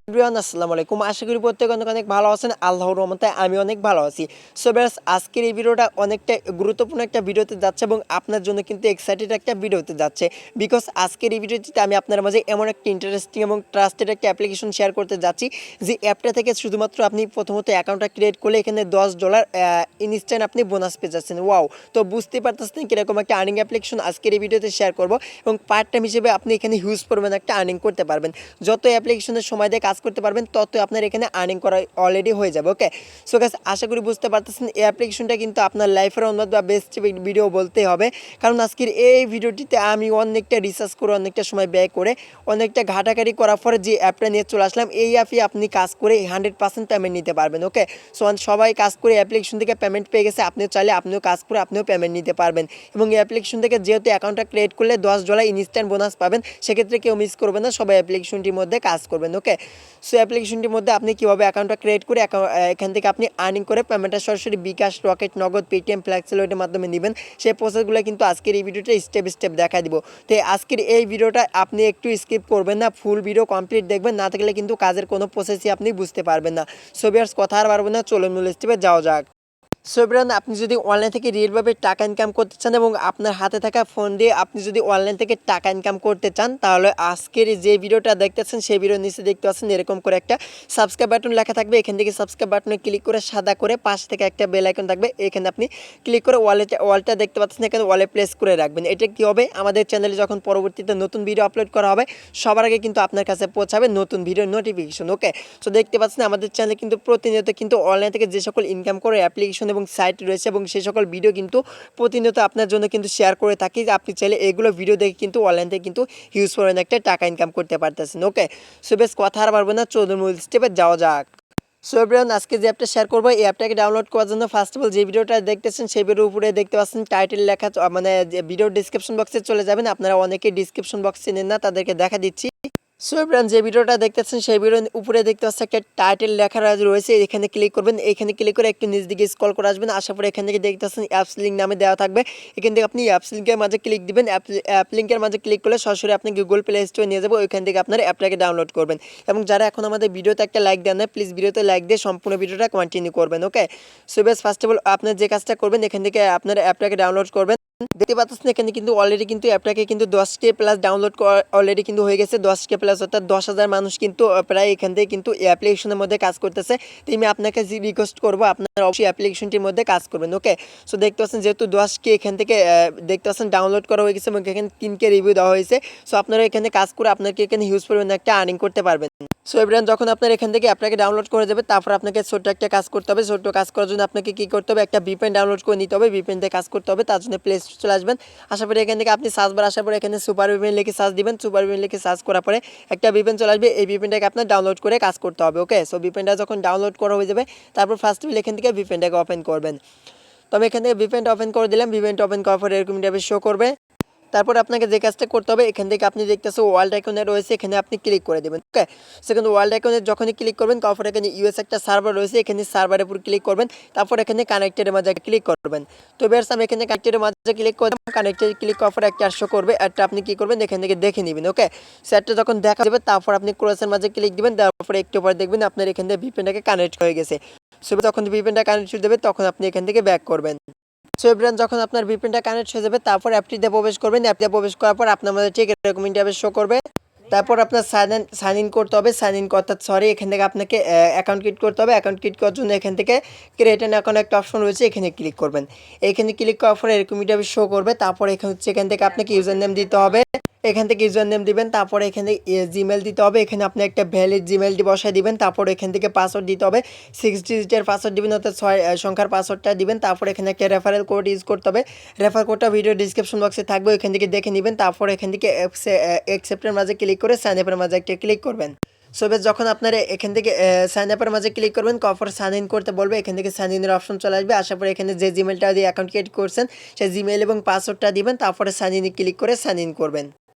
Everyone আসসালামু আলাইকুম। আশা করি প্রত্যেকে অনেক অনেক ভালো আছেন। আল্লাহর রহমতে আমি অনেক ভালো আছি। সো ভিউয়ার্স, আজকের এই ভিডিওটা অনেকটা গুরুত্বপূর্ণ একটা ভিডিওতে যাচ্ছে এবং আপনার জন্য কিন্তু এক্সাইটেড একটা ভিডিওতে যাচ্ছে। বিকজ আজকের এই ভিডিওটিতে আমি আপনার মাঝে এমন একটা ইন্টারেস্টিং এবং ট্রাস্টেড একটা অ্যাপ্লিকেশন শেয়ার করতে যাচ্ছি, যে অ্যাপটা থেকে শুধুমাত্র আপনি প্রথমত অ্যাকাউন্টটা ক্রিয়েট করলে এখানে $10 ইনস্ট্যান্ট আপনি বোনাস পেয়ে যাচ্ছেন। ওয়াও! তো বুঝতেই পারতেছেন কিরকম একটা আর্নিং অ্যাপ্লিকেশন আজকের এই ভিডিওতে শেয়ার করব এবং পার্ট টাইম হিসেবে আপনি এখানে হিউজ পরিমাণে একটা আর্নিং করতে পারবেন। যত অ্যাপ্লিকেশনের সময় দিয়ে কাজ করতে পারবেন তত আপনার এখানে আর্নিং করা অলরেডি হয়ে যাবে। ওকে, সো গাইস, আশা করি বুঝতে পারতেছেন এই অ্যাপ্লিকেশনটা কিন্তু আপনার লাইফের অন্য বা বেস্ট ভিডিও বলতেই হবে, কারণ আজকের এই ভিডিওটিতে আমি অনেকটা রিসার্চ করে অনেকটা সময় ব্যয় করে অনেকটা ঘাটাঘাটি করার পরে যে অ্যাপটা নিয়ে চলে আসলাম, এই অ্যাপে আপনি কাজ করে 100% পেমেন্ট নিতে পারবেন। ওকে, সো সবাই কাজ করে অ্যাপ্লিকেশন থেকে পেমেন্ট পেয়ে গেছে, আপনিও চাইলে আপনিও কাজ করে আপনিও পেমেন্ট নিতে পারবেন। এবং এই অ্যাপ্লিকেশন থেকে যেহেতু অ্যাকাউন্টটা ক্রিয়েট করলে $10 ইনস্ট্যান্ট বোনাস পাবেন, সেক্ষেত্রে কেউ মিস করবেন না, সবাই অ্যাপ্লিকেশনটির মধ্যে কাজ করবেন। ওকে, সো অ্যাপ্লিকেশনটির মধ্যে আপনি কীভাবে অ্যাকাউন্টটা ক্রিয়েট করে এখান থেকে আপনি আর্নিং করে পেমেন্টটা সরাসরি বিকাশ, রকেট, নগদ, পেটিএম, ফ্লেক্সিলোডের মাধ্যমে নেবেন, সেই প্রসেসগুলো কিন্তু আজকের এই ভিডিওটা স্টেপ স্টেপ দেখা দিব। তো আজকের এই ভিডিওটা আপনি একটু স্কিপ করবেন না, ফুল ভিডিও কমপ্লিট দেখবেন, না থাকলে কিন্তু কাজের কোনো প্রসেসই আপনি বুঝতে পারবেন না। সো ভিউয়ার্স, কথা আর পারবো না, চলুন মূল স্টেপে যাওয়া যাক। সো এভরিওয়ান, আপনি যদি অনলাইন থেকে রিয়েলভাবে টাকা ইনকাম করতে চান এবং আপনার হাতে থাকা ফোন দিয়ে আপনি যদি অনলাইন থেকে টাকা ইনকাম করতে চান, তাহলে আজকের যে ভিডিওটা দেখতেছেন সেই ভিডিওর নিচে দেখতে পাচ্ছেন এরকম করে একটা সাবস্ক্রাইব বাটন লেখা থাকবে। এখান থেকে সাবস্ক্রাইব বাটনে ক্লিক করে সাদা করে পাশ থেকে একটা বেল আইকন থাকবে, এখানে আপনি ক্লিক করে ওয়ালটা দেখতে পাচ্ছেন, এখানে ওয়ালে প্লেস করে রাখবেন। এটা কি হবে, আমাদের চ্যানেলে যখন পরবর্তীতে নতুন ভিডিও আপলোড করা হবে সবার আগে কিন্তু আপনার কাছে পৌঁছাবে নতুন ভিডিওর নোটিফিকেশন। ওকে, সো দেখতে পাচ্ছেন আমাদের চ্যানেলে কিন্তু প্রতিনিয়ত কিন্তু অনলাইন থেকে যে সকল ইনকাম করে অ্যাপ্লিকেশন এবং সাইট রয়েছে এবং সেই সকল ভিডিও কিন্তু প্রতিনিয়ত আপনার জন্য কিন্তু শেয়ার করে থাকি, যে আপনি চাইলে এগুলো ভিডিও দেখে কিন্তু অনলাইন থেকে কিন্তু হিউজ পরিমাণে একটা টাকা ইনকাম করতে পারতেছেন। ওকে, সো বেশ কথা আর পারবো না, চলুন মূল স্টেপে যাওয়া যাক। সো এভরিওয়ান, আজকে যে অ্যাপটা শেয়ার করবো, এই অ্যাপটাকে ডাউনলোড করার জন্য ফার্স্ট অফ অল যে ভিডিওটা দেখতেছেন সেই ভিডিওর উপরে দেখতে পাচ্ছেন টাইটেল লেখা, মানে যে ভিডিওর ডিসক্রিপশন বক্সে চলে যাবেন। আপনারা অনেকেই ডিসক্রিপশন বক্স চেনেন না, তাদেরকে দেখা দিচ্ছি। সো এভরিওয়ান, যে ভিডিওটা দেখতেছেন সেই ভিডিওর উপরে দেখতে পাচ্ছেন একটা টাইটেল লেখা রয়েছে, এখানে ক্লিক করবেন। এখানে ক্লিক করে একটু নিচ দিকে স্ক্রল করে আসবেন, আসার পরে এখান থেকে দেখতে পাচ্ছেন অ্যাপস লিঙ্ক নামে দেওয়া থাকবে। এখান থেকে আপনি অ্যাপস লিঙ্কের মাঝে ক্লিক দিবেন। অ্যাপ লিঙ্কের মাঝে ক্লিক করলে সরাসরি আপনি গুগল প্লে স্টোরে নিয়ে যাবো, ওইখান থেকে আপনার অ্যাপটাকে ডাউনলোড করবেন। এবং যারা এখন আমাদের ভিডিওতে একটা লাইক দেন না, প্লিজ ভিডিওতে লাইক দিয়ে সম্পূর্ণ ভিডিওটা কন্টিনিউ করবেন। ওকে, সো বেশ ফার্স্ট অফ অল আপনার যে কাজটা করবেন, এখান থেকে আপনার অ্যাপটাকে ডাউনলোড করবেন। দেখতে পাচ্ছেন এখানে কিন্তু অলরেডি কিন্তু অ্যাপটাকে কিন্তু 10K প্লাস ডাউনলোড অলরেডি কিন্তু হয়ে গেছে। 10K প্লাস অর্থাৎ 10,000 মানুষ কিন্তু প্রায় এখান থেকে কিন্তু অ্যাপ্লিকেশনের মধ্যে কাজ করতেছে। তো আমি আপনাকে যে রিকোয়েস্ট করবো, আপনারা অবশ্যই অ্যাপ্লিকেশনটির মধ্যে কাজ করবেন। ওকে, সো দেখতে পাচ্ছেন যেহেতু 10K এখান থেকে দেখতে পাচ্ছেন ডাউনলোড করা হয়ে গেছে এবং এখানে 3K রিভিউ দেওয়া হয়েছে। সো আপনারা এখানে কাজ করে আপনাকে এখানে হিউজ পরিমাণে একটা আর্নিং করতে পারবেন। সো এভরিওয়ান, যখন আপনার এখান থেকে অ্যাপটাকে ডাউনলোড করে যাবে, তারপর আপনাকে ছোট্ট একটা কাজ করতে হবে। ছোট্ট কাজ করার জন্য আপনাকে কী করতে হবে, একটা ভিপিএন ডাউনলোড করে নিতে হবে। ভিপিএন দিয়ে কাজ করতে হবে, তার জন্য প্লে স্টোরে চলে আসবেন। আসার পরে এখান থেকে আপনি সার্চ বার আসার পরে এখানে সুপার ভিপিএন লিখে সার্চ দিবেন। সুপার ভিপিএন লিখে সার্চ করার পরে একটা ভিপিএন চলে আসবে, এই ভিপিএনটাকে আপনার ডাউনলোড করে কাজ করতে হবে। ওকে, সো ভিপিএনটা যখন ডাউনলোড করা হয়ে যাবে, তারপর ফার্স্ট এখান থেকে ভিপিএনটাকে ওপেন করবেন। তো আমি এখান থেকে ভিপিএনটা ওপেন করে দিলাম। ভিপিএনটা ওপেন করার পরে এরকম ইন্টারফেস শো করবে। তারপর আপনাকে যে কাজটা করতে হবে, এখান থেকে আপনি দেখতেছেন ওয়ার্ল্ড আইকনে রয়েছে, এখানে আপনি ক্লিক করে দেবেন। ওকে, সেখানে ওয়ার্ল্ড আইকনে যখনই ক্লিক করবেন, তারপর এখানে ইউএস একটা সার্ভার রয়েছে, এখানে সার্ভারের উপর ক্লিক করবেন। তারপর এখানে কানেক্টেডের মাঝে ক্লিক করবেন। তো বেশ আমি এখানে কানেক্টেডের মাঝে ক্লিক করে কানেক্টেড ক্লিক করার পর একটা শো করবে, একটা আপনি কি করবেন এখান থেকে দেখে নেবেন। ওকে, সেটটা যখন দেখা যাবে, তারপর আপনি ক্রসের মাঝে ক্লিক দিবেন, তারপর একটু পরে দেখবেন আপনার এখান থেকে ভিপিএনটাকে কানেক্ট হয়ে গেছে। সো যখন ভিপিএনটা কানেক্ট হয়ে যাবে, তখন আপনি এখান থেকে ব্যাক করবেন। সো এভরিওয়ান, যখন আপনার ভিপিএনটা কানেক্ট হয়ে যাবে, তারপর অ্যাপটিতে প্রবেশ করবেন। অ্যাপটিতে প্রবেশ করার পর আপনার মধ্যে ঠিক এরকম ইন্টারফেস শো করবে। তারপর আপনার সাইন ইন করতে হবে। সাইন ইন অর্থাৎ এখান থেকে আপনাকে অ্যাকাউন্ট ক্রিয়েট করতে হবে। অ্যাকাউন্ট ক্রিয়েট করার জন্য এখান থেকে ক্রিয়েট অ্যান অ্যাকাউন্ট একটা অপশন রয়েছে, এখানে ক্লিক করবেন। এখানে ক্লিক করার পরে এরকম ইন্টারফেস শো করবে। তারপর এখান থেকে আপনাকে ইউজার নেম দিতে হবে। এখান থেকে ইউজার নেম দিবেন, তারপরে এখানে জিমেল দিতে হবে। এখানে আপনি একটা ভ্যালিড জিমেলটি বসায় দিবেন। তারপর এখান থেকে পাসওয়ার্ড দিতে হবে, 6 ডিজিটের পাসওয়ার্ড দিবেন, অর্থাৎ 6 সংখ্যার পাসওয়ার্ডটা দিবেন। তারপর এখানে একটা রেফারেল কোড ইউজ করতে হবে। রেফার কোডটা ভিডিও ডিসক্রিপশন বক্সে থাকবে, এখান থেকে দেখে নেবেন। তারপর এখান থেকে অ্যাকসেপ্টের মাঝে ক্লিক করে সাইন আপের মাঝে একটা ক্লিক করবেন। সো বেশ যখন আপনারা এখান থেকে সাইন আপের মাঝে ক্লিক করবেন, কফর সাইন ইন করতে বলবে, এখান থেকে সাইন ইনের অপশন চলে আসবে। আসার পরে এখানে যে জিমেলটা দিয়ে অ্যাকাউন্ট ক্রিয়েট করছেন সেই জিমেল এবং পাসওয়ার্ডটা দিবেন। তারপরে সাইন ইনে ক্লিক করে সাইন ইন করবেন।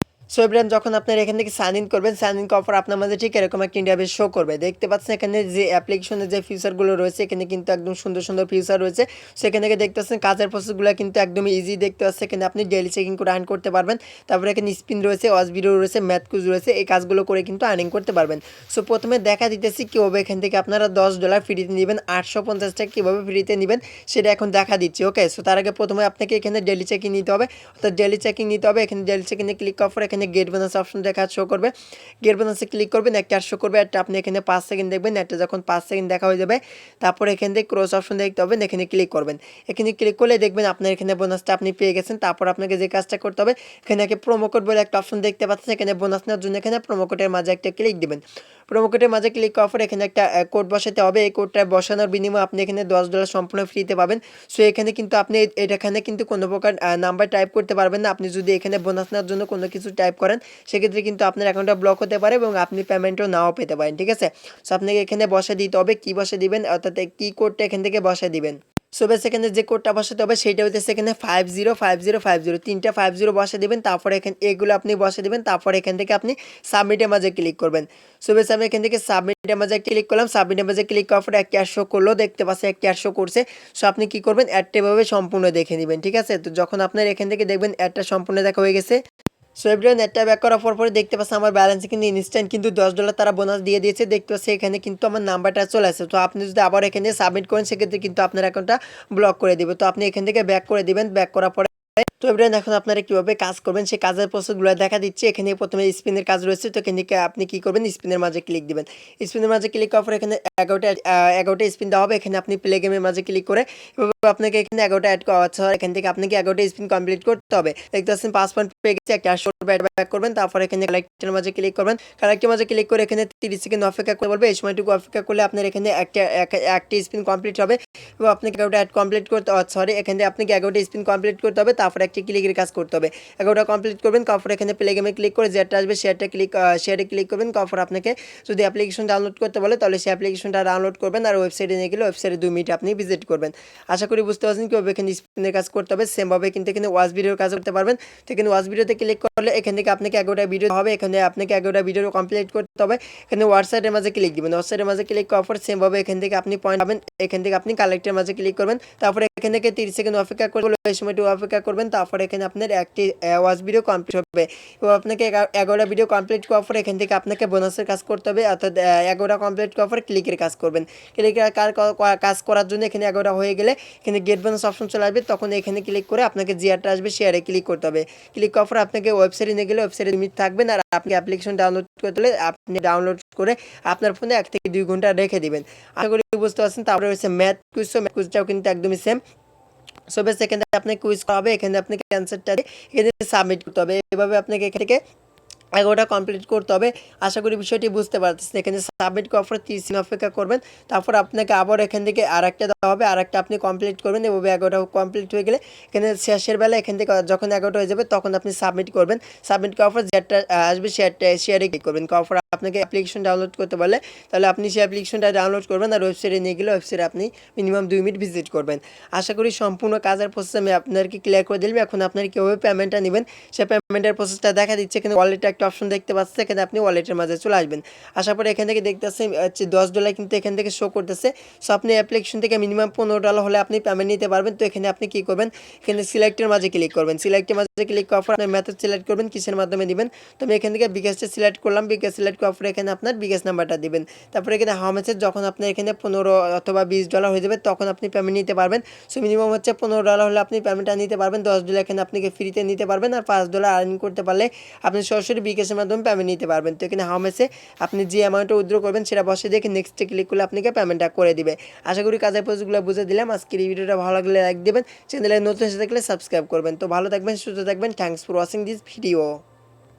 সো এভরিওয়ান যখন আপনারা এখান থেকে সাইন ইন করবেন, সাইন ইন করার পর আপনার মাঝে ঠিক এরকম একটা ইন্টারফেস শো করবে। দেখতে পাচ্ছেন এখানে যে অ্যাপ্লিকেশনের যে ফিচারগুলো রয়েছে এখানে কিন্তু একদম সুন্দর সুন্দর ফিচার রয়েছে। সেখান থেকে দেখতে পাচ্ছেন কাজের প্রসেসগুলো কিন্তু একদম ইজি দেখতে পাচ্ছেন। এখানে আপনি ডেইলি চেকিং করে আর্ন করতে পারবেন। তারপরে এখানে স্পিন রয়েছে, ওয়াচ ভিডিও রয়েছে, ম্যাথ কুইজ রয়েছে, এই কাজগুলো করে কিন্তু আর্নিং করতে পারবেন। সো প্রথমে দেখা দিতেছি কীভাবে এখান থেকে আপনারা $10 ফ্রিতে নেবেন, 850 টাকা কীভাবে ফ্রিতে নেবেন সেটা এখন দেখা দিচ্ছি। ওকে, সো তার আগে প্রথমে আপনাকে এখানে ডেইলি চেকিং নিতে হবে, অর্থাৎ ডেইলি চেকিং নিতে হবে। এখানে ডেইলি চেকিংয়ে ক্লিক করার পর এখানে গেট বোনাস অপশন দেখা শো করবে। গেট বোনাসে ক্লিক করবেন, একটা শো করবে, একটা আপনি এখানে 5 সেকেন্ড দেখবেন। একটা যখন 5 সেকেন্ড দেখা হয়ে যাবে তারপরে এখান থেকে ক্রস অপশন দেখতে হবে, এখানে ক্লিক করবেন। এখানে ক্লিক করলে দেখবেন আপনার এখানে বোনাসটা আপনি পেয়ে গেছেন। তারপর আপনাকে যে কাজটা করতে হবে, এখানে প্রোমো কোড বলে একটা অপশন দেখতে পাচ্ছেন, এখানে বোনাস নেওয়ার জন্য এখানে প্রোমো কোডের মাঝে একটা ক্লিক দিবেন। প্রোমো কোডের মাঝে ক্লিক করার পর এখানে একটা কোড বসাতে হবে। এই কোডটা বসানোর বিনিময়ে আপনি এখানে $10 সম্পূর্ণ ফ্রিতে পাবেন। সো এখানে কিন্তু আপনি এখানে কিন্তু কোনো প্রকার নাম্বার টাইপ করতে পারবেন না। আপনি যদি এখানে বোনাস নেওয়ার জন্য কোনো কিছু টাইপ করেন সেক্ষেত্রে কিন্তু আপনার অ্যাকাউন্টটা ব্লক হতে পারে এবং আপনি পেমেন্টও নাও পেতে পারেন। ঠিক আছে, সো আপনাকে এখানে বসে দিতে হবে। কি বসে দিবেন, অর্থাৎ কি কোডটা এখান থেকে বসে দিবেন। সো বেশ এখানে যে কোডটা বসাতে হবে সেটা হচ্ছে এখানে 505050 তিনটা 50 বসে দেবেন। তারপরে এখানে এগুলো আপনি বসে দেবেন। তারপরে এখান থেকে আপনি সাবমিটের মাঝে ক্লিক করবেন। সো বেশ আমি এখান থেকে সাবমিটের মাঝে ক্লিক করলাম। সাবমিটের মাঝে ক্লিক করার পরে একটা শো করলো, দেখতে পাচ্ছেন একটা শো করছে। সো আপনি কি করবেন, অ্যাডটা এভাবে সম্পূর্ণ দেখে নেবেন। ঠিক আছে, তো যখন আপনার এখান থেকে দেখবেন অ্যাডটা সম্পূর্ণ দেখা হয়ে গেছে। সো এভরিওয়ান একটা ব্যাক করার পরে দেখতে পাচ্ছেন আমার ব্যালেন্সে কিন্তু ইনস্ট্যান্ট কিন্তু $10 তারা বোনাস দিয়ে দিয়েছে। দেখতে পাচ্ছি এখানে কিন্তু আমার নাম্বারটা চলে আসে। তো আপনি যদি আবার এখানে সাবমিট করেন সেক্ষেত্রে কিন্তু আপনার অ্যাকাউন্টটা ব্লক করে দিবে। তো আপনি এখান থেকে ব্যাক করে দিবেন। ব্যাক করার পরে তো এভরিওয়ান এখন আপনারা কীভাবে কাজ করবেন সেই কাজের প্রসেসগুলো দেখা দিচ্ছে। এখানে প্রথমে স্পিনের কাজ রয়েছে, তো এখান থেকে আপনি কী করবেন, স্পিনের মাঝে ক্লিক দিবেন। স্পিনের মাঝে ক্লিক করার পর এখানে 11টা স্পিন দেওয়া হবে। এখানে আপনি প্লে গেমের মাঝে ক্লিক করে আপনাকে এখানে 11টা অ্যাড করা হচ্ছে। এখান থেকে আপনাকে 11টা স্পিন কমপ্লিট করতে হবে। দেখতে পাচ্ছেন 5 পয়েন্ট পেয়ে গেছে, একটা ব্যাক করবেন। তারপর এখানে কালেক্টের মাঝে ক্লিক করবেন। কালেক্টের মাঝে ক্লিক করে এখানে 30 সেকেন্ড অপেক্ষা করে বলবে। এই সময়টুকু অপেক্ষা করলে আপনার এখানে একটা স্পিন কমপ্লিট হবে এবং আপনাকে 11টা অ্যাড কমপ্লিট করতে এখানে আপনাকে 11টা স্পিন কমপ্লিট করতে হবে। তারপর একটি ক্লিকের কাজ করতে হবে। 11টা কমপ্লিট করবেন। তারপর এখানে প্লে গেমে ক্লিক করে যেটা আসবে শেয়ারে ক্লিক করবেন। তারপর আপনাকে যদি অ্যাপ্লিকেশন ডাউনলোড করতে বলে তাহলে সেই অ্যাপ্লিকেশনটা ডাউনলোড করবেন আর ওয়েবসাইটে নিয়ে গেলে ওয়েবসাইটে 2 মিনিট আপনি ভিজিট করবেন। আশা করি বুঝতে পারছেন কীভাবে এখানে স্পিনের কাজ করতে হবে। সেমভাবে কিন্তু এখানে ওয়াচ ভিডিওর কাজ করতে পারবেন। তো এখানে ওয়াচ ভিডিওতে ক্লিক করলে এখান থেকে আপনাকে 11টা ভিডিও হবে। এখানে আপনাকে 11টা ভিডিও কমপ্লিট করতে হবে। এখানে হোয়াটসঅ্যাপের মাঝে ক্লিক দিবেন। হোয়াটসঅ্যাপের মাঝে ক্লিক করার পর সেমভাবে এখান থেকে আপনি পয়েন্ট পাবেন। এখান থেকে আপনি কালেক্টের মাঝে ক্লিক করবেন। তারপরে এখান থেকে 30 সেকেন্ড অপেক্ষা করবেন, এই সময়টুকু অপেক্ষা করবেন। তারপরে এখানে আপনার একটি ওয়াচ ভিডিও কমপ্লিট হবে এবং আপনাকে 11টা ভিডিও কমপ্লিট করার পর এখান থেকে আপনাকে বোনাসের কাজ করতে হবে, অর্থাৎ 11টা কমপ্লিট করার পর ক্লিকের কাজ করবেন। ক্লিকের কাজ করার জন্য এখানে 11টা হয়ে গেলে এখানে গেট বোনাস অপশন চলে আসবে। তখন এখানে ক্লিক করে আপনাকে শেয়ারটা আসবে, শেয়ারে ক্লিক করতে হবে। ক্লিক করার পর আপনাকে ওয়েবসাইটে নিয়ে গেলে ওয়েবসাইটে লিমিট থাকবেন আর আপনি অ্যাপ্লিকেশন ডাউনলোড করতে হলে আপনি ডাউনলোড করে আপনার ফোনে 1 থেকে 2 ঘন্টা রেখে দিবেন। আশা করি বুঝতে পারছেন। তারপরে হচ্ছে ম্যাথ কুইজ, ম্যাথ কুইজটাও কিন্তু একদমই সেম। সো বেশ এখানে আপনাকে কুইজ করা হবে। এখানে আপনাকে অ্যান্সারটা এখানে সাবমিট করতে হবে। এভাবে আপনাকে এখান থেকে 11টা কমপ্লিট করতে হবে। আশা করি বিষয়টি বুঝতে পারতেছেন। এখানে সাবমিট করার পর 30 দিন অপেক্ষা করবেন। তারপর আপনাকে আবার এখান থেকে আরেকটা দেওয়া হবে, আরেকটা আপনি কমপ্লিট করবেন। এভাবে 11টা কমপ্লিট হয়ে গেলে এখানে শেষের বেলা এখান থেকে যখন 11টা হয়ে যাবে তখন আপনি সাবমিট করবেন। সাবমিট করার পর যেটা আসবে শেয়ারে ক্লিক করবেন। করার পর আপনাকে অ্যাপ্লিকেশন ডাউনলোড করতে বলে তাহলে আপনি সেই অ্যাপ্লিকেশনটা ডাউনলোড করবেন আর ওয়েবসাইটে নিয়ে গেলে ওয়েবসাইটে আপনি মিনিমাম 2 মিনিট ভিজিট করবেন। আশা করি সম্পূর্ণ কাজের প্রসেস আমি আপনাদেরকে ক্লিয়ার করে দিলাম। এখন আপনার কীভাবে পেমেন্টটা নেবেন সেই পেমেন্টের প্রসেসটা দেখা দিচ্ছে। এখানে ওয়ালেটে একটা অপশন দেখতে পাচ্ছেন, এখানে আপনি ওয়ালেটের মাঝে চলে আসবেন। আসার পরে এখান থেকে দেখতে পাচ্ছেন $10 কিন্তু এখান থেকে শো করতেছে। সো আপনি অ্যাপ্লিকেশন থেকে মিনিমাম $15 হলে আপনি পেমেন্ট নিতে পারবেন। তো এখানে আপনি কী করবেন, এখানে সিলেক্টের মাঝে ক্লিক করবেন। সিলেক্টের মাঝে ক্লিক করার পর আপনার মেথড সিলেক্ট করবেন কিসের মাধ্যমে দিবেন। তো আমি এখান থেকে বিকাশটা সিলেক্ট করলাম। বিকাশ সিলেক্ট করার পরে এখানে আপনার বিকাশ নাম্বারটা দিবেন। তারপরে এখানে হাউ মাচের যখন আপনার এখানে 15 অথবা $20 হয়ে যাবে তখন আপনি পেমেন্ট নিতে পারবেন। সো মিনিমাম হচ্ছে $15 হলে আপনি পেমেন্টটা নিতে পারবেন। $10 এখানে আপনাকে ফ্রিতে নিতে পারবেন আর $5 আর্নিং করতে পারলে আপনি সরাসরি বিকাশের মাধ্যমে পেমেন্ট নিতে পারবেন। তো এখানে হাউ মাচে আপনি যে অ্যামাউন্টটা উইথড্র করবেন সেটা বসে দেখে নেক্সটে ক্লিক করলে আপনাকে পেমেন্টটা করে দিবে। আশা করি কাজের প্রসেসগুলো বুঝে দিলাম। আজকের এই ভিডিওটা ভালো লাগলে লাইক দেবেন, চ্যানেলে নতুন এসে থাকলে সাবস্ক্রাইব করবেন। তো ভালো থাকবেন, সুস্থ থাকবেন। Thanks for watching this video.